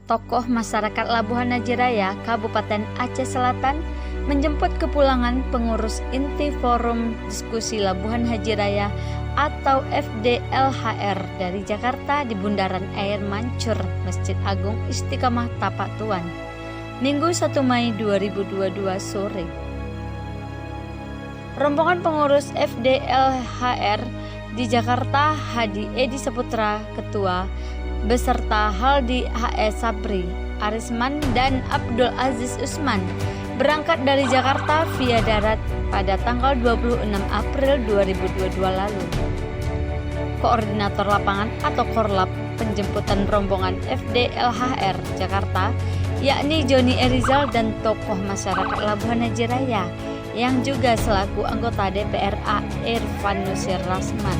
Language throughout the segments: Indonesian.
tokoh masyarakat Labuhan Haji Raya, Kabupaten Aceh Selatan, menjemput kepulangan pengurus inti Forum Diskusi Labuhan Haji Raya atau FDLHR dari Jakarta di Bundaran Air Mancur, Masjid Agung Istiqomah Tapak Tuan, Minggu 1 Mei 2022 sore. Rombongan pengurus FDLHR di Jakarta, Hadi Edi Saputra, Ketua, beserta Haldi H.E. Sabri, Arisman, dan Abdul Aziz Usman berangkat dari Jakarta via darat pada tanggal 26 April 2022 lalu. Koordinator lapangan atau Korlap penjemputan rombongan FDLHR Jakarta, yakni Joni Erizal dan tokoh masyarakat Labuhan Haji Raya yang juga selaku anggota DPRA Irfan Nusir Rasman.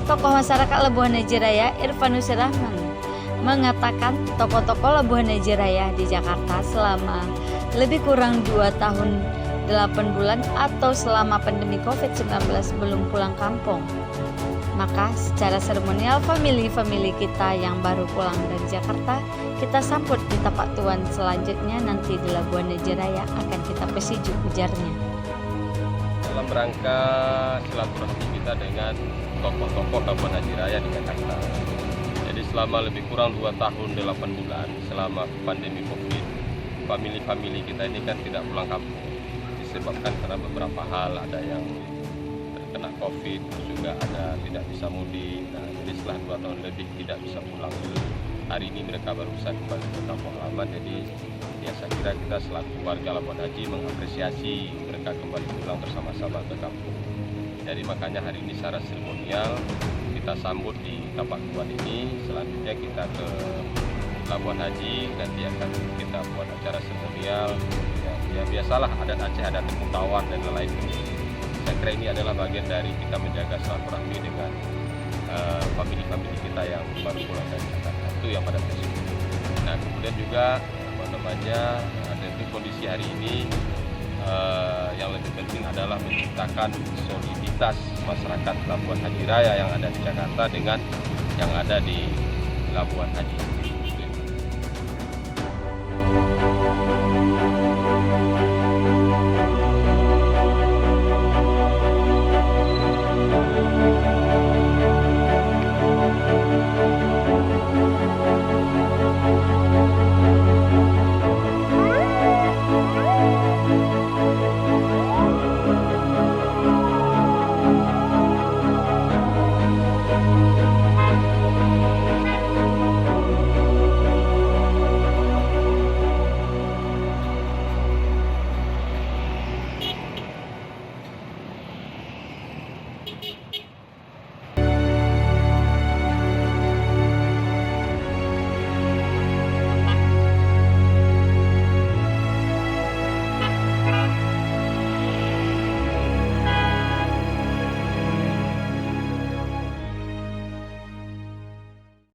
Tokoh masyarakat Labuhan Haji Raya Irfan Nusir Rasman mengatakan tokoh-tokoh Labuhan Haji Raya di Jakarta selama lebih kurang 2 tahun 8 bulan atau selama pandemi COVID-19 belum pulang kampung. Maka secara seremonial famili kita yang baru pulang dari Jakarta kita sambut di Tapak Tuan, selanjutnya nanti di Labuhan Haji Raya akan kita pesiju, ujarnya. Dalam rangka silaturahmi kita dengan tokoh-tokoh Labuhan Haji Raya di Jakarta. Jadi selama lebih kurang 2 tahun 8 bulan selama pandemi COVID, famili kita ini kan tidak pulang kampung. Disebabkan karena beberapa hal, ada yang terkena COVID, juga ada tidak bisa mudik. Nah, jadi setelah 2 tahun lebih tidak bisa pulang. Hari ini mereka baru bisa kembali ke kampung halaman. Jadi ya saya kira kita selaku warga Labuhan Haji mengapresiasi mereka kembali pulang bersama-sama ke kampung. Jadi makanya hari ini secara seremonial kita sambut di Tapak Tuan ini. Selanjutnya kita ke Labuhan Haji, nanti akan kita buat acara seremonial. Ya biasalah adat Aceh, adat tepuk tawar dan lain-lain. Saya kira ini adalah bagian dari kita menjaga silaturahmi dengan famili kita yang baru pulang dari Jakarta. Itu yang pada prinsipnya. Nah kemudian juga tentu kondisi hari ini yang lebih penting adalah menciptakan soliditas masyarakat Labuhan Haji Raya yang ada di Jakarta dengan yang ada di Labuhan Haji.